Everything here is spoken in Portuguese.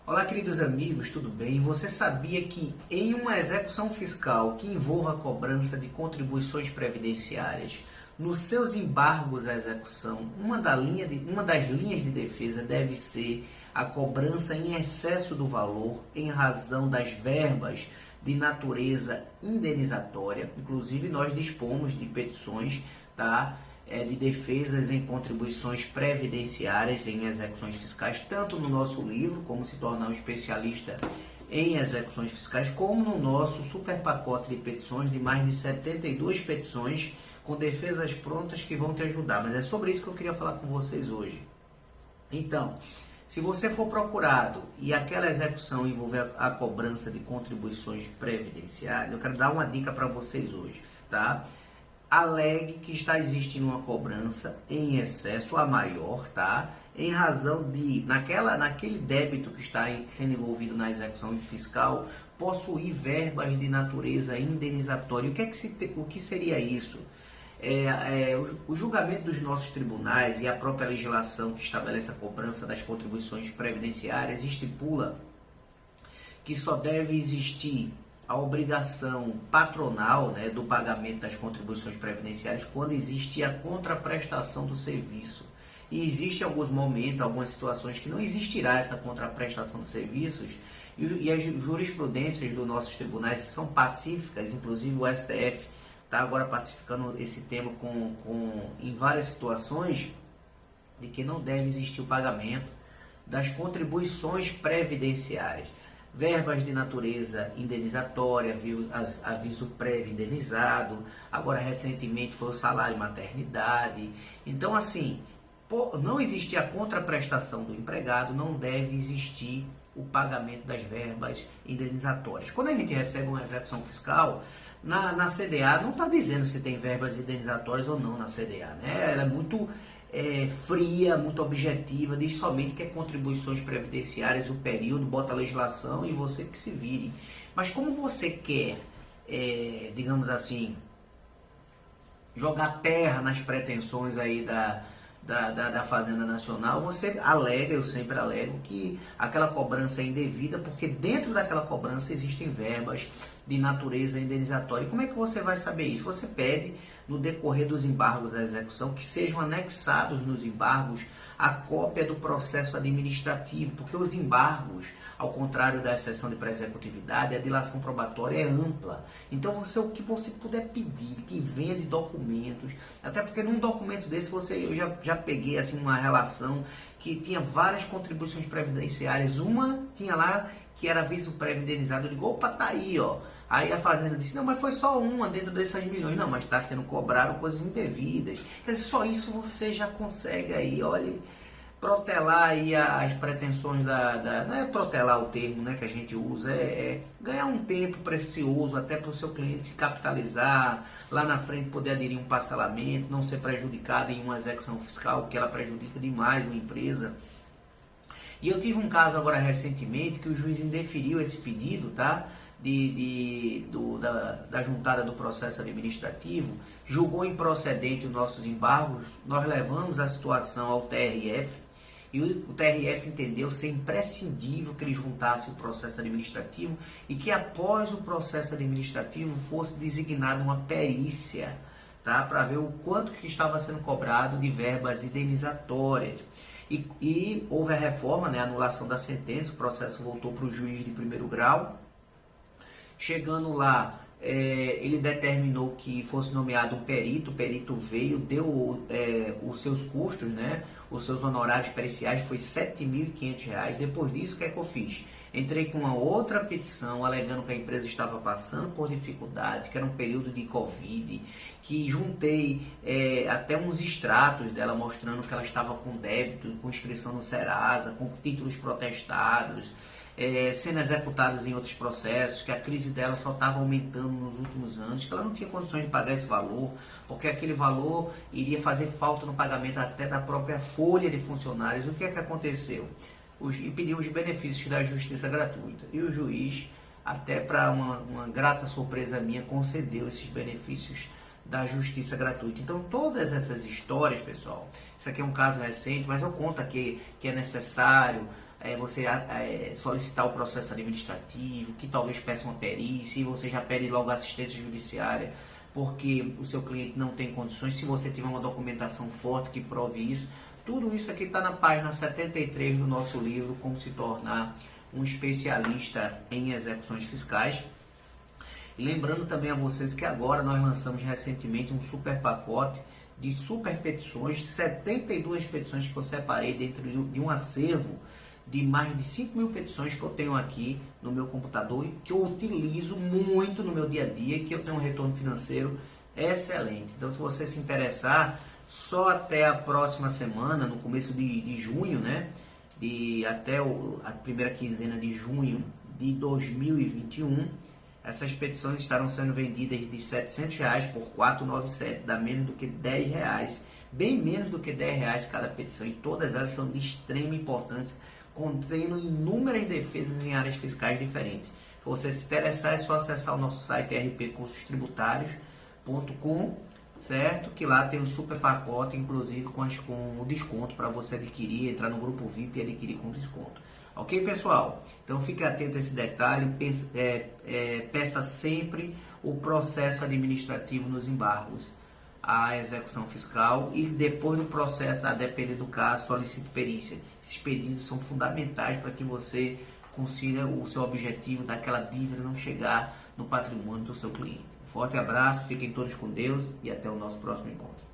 Olá, queridos amigos, tudo bem? Você sabia que em uma execução fiscal que envolva a cobrança de contribuições previdenciárias, nos seus embargos à execução, uma das linhas de defesa deve ser a cobrança em excesso do valor em razão das verbas de natureza indenizatória. Inclusive, nós dispomos de petições, tá? De defesas em contribuições previdenciárias em execuções fiscais, tanto no nosso livro, como se tornar um especialista em execuções fiscais, como no nosso super pacote de petições, de mais de 72 petições, com defesas prontas que vão te ajudar. Mas é sobre isso que eu queria falar com vocês hoje. Então, se você for procurado e aquela execução envolver a cobrança de contribuições previdenciárias, eu quero dar uma dica para vocês hoje, tá? Alegue que está existindo uma cobrança em excesso, a maior, tá? Em razão de, naquele débito que está sendo envolvido na execução fiscal, possuir verbas de natureza indenizatória. O que seria isso? O julgamento dos nossos tribunais e a própria legislação que estabelece a cobrança das contribuições previdenciárias estipula que só deve existir a obrigação patronal, né, do pagamento das contribuições previdenciárias quando existe a contraprestação do serviço. E existem alguns momentos, algumas situações que não existirá essa contraprestação dos serviços e as jurisprudências dos nossos tribunais são pacíficas, inclusive o STF está agora pacificando esse tema em várias situações de que não deve existir o pagamento das contribuições previdenciárias. Verbas de natureza indenizatória, aviso prévio indenizado, agora recentemente foi o salário maternidade. Então, assim, não existir a contraprestação do empregado, não deve existir o pagamento das verbas indenizatórias. Quando a gente recebe uma execução fiscal, na CDA não está dizendo se tem verbas indenizatórias ou não na CDA, né? Ela é muito fria, muito objetiva, diz somente que é contribuições previdenciárias, o período, bota a legislação e você que se vire. Mas como você quer, digamos assim, jogar terra nas pretensões aí da Fazenda Nacional, você alega, eu sempre alego, que aquela cobrança é indevida, porque dentro daquela cobrança existem verbas de natureza indenizatória. E como é que você vai saber isso? Você pede, no decorrer dos embargos à execução, que sejam anexados nos embargos a cópia do processo administrativo, porque os embargos, ao contrário da exceção de pré-executividade, a dilação probatória é ampla. Então, o que você puder pedir, que venha de documentos, até porque num documento desse eu já peguei assim, uma relação que tinha várias contribuições previdenciárias, uma tinha lá que era aviso prévio indenizado, eu digo, opa, tá aí, ó. Aí a Fazenda disse, não, mas foi só uma dentro desses 6 milhões. Não, mas está sendo cobrado coisas indevidas. Quer dizer, só isso você já consegue aí, olha, protelar aí as pretensões não é protelar o termo, né, que a gente usa, é ganhar um tempo precioso até para o seu cliente se capitalizar, lá na frente poder aderir um parcelamento, não ser prejudicado em uma execução fiscal, porque ela prejudica demais uma empresa. E eu tive um caso agora recentemente que o juiz indeferiu esse pedido, tá? Da juntada do processo administrativo, julgou improcedente os nossos embargos, nós levamos a situação ao TRF e o TRF entendeu ser imprescindível que ele juntasse o processo administrativo e que após o processo administrativo fosse designada uma perícia, tá? Para ver o quanto que estava sendo cobrado de verbas indenizatórias. E houve a reforma, né, a anulação da sentença, o processo voltou para o juiz de primeiro grau. Chegando lá, ele determinou que fosse nomeado um perito, o perito veio, deu os seus custos, né, os seus honorários periciais, foi R$ 7.500. Depois disso, o que é que eu fiz? Entrei com uma outra petição, alegando que a empresa estava passando por dificuldades, que era um período de Covid, que juntei até uns extratos dela mostrando que ela estava com débito, com inscrição no Serasa, com títulos protestados, sendo executados em outros processos, que a crise dela só estava aumentando nos últimos anos, que ela não tinha condições de pagar esse valor, porque aquele valor iria fazer falta no pagamento até da própria folha de funcionários. O que é que aconteceu? E pediu os benefícios da justiça gratuita. E o juiz, até para uma grata surpresa minha, concedeu esses benefícios da justiça gratuita. Então, todas essas histórias, pessoal, isso aqui é um caso recente, mas eu conto aqui que é necessário você solicitar o processo administrativo, que talvez peça uma perícia, e você já pede logo assistência judiciária, porque o seu cliente não tem condições, se você tiver uma documentação forte que prove isso. Tudo isso aqui está na página 73 do nosso livro, Como se tornar um especialista em execuções fiscais. E lembrando também a vocês que agora nós lançamos recentemente um super pacote de super petições, 72 petições que eu separei dentro de um acervo de mais de 5.000 petições que eu tenho aqui no meu computador e que eu utilizo muito no meu dia a dia e que eu tenho um retorno financeiro excelente. Então, se você se interessar, só até a próxima semana, no começo de junho, né? Até a primeira quinzena de junho de 2021, essas petições estarão sendo vendidas de R$ 700 por 497, dá menos do que R$10, bem menos do que R$10 cada petição, e todas elas são de extrema importância, contendo inúmeras defesas em áreas fiscais diferentes. Se você se interessar, é só acessar o nosso site rpcursostributários.com, certo? Que lá tem um super pacote, inclusive com o desconto para você adquirir, entrar no grupo VIP e adquirir com desconto. Ok, pessoal? Então fique atento a esse detalhe, peça sempre o processo administrativo nos embargos, a execução fiscal, e depois do processo, a depender do caso, solicite perícia. Esses pedidos são fundamentais para que você consiga o seu objetivo daquela dívida não chegar no patrimônio do seu cliente. Forte abraço, fiquem todos com Deus e até o nosso próximo encontro.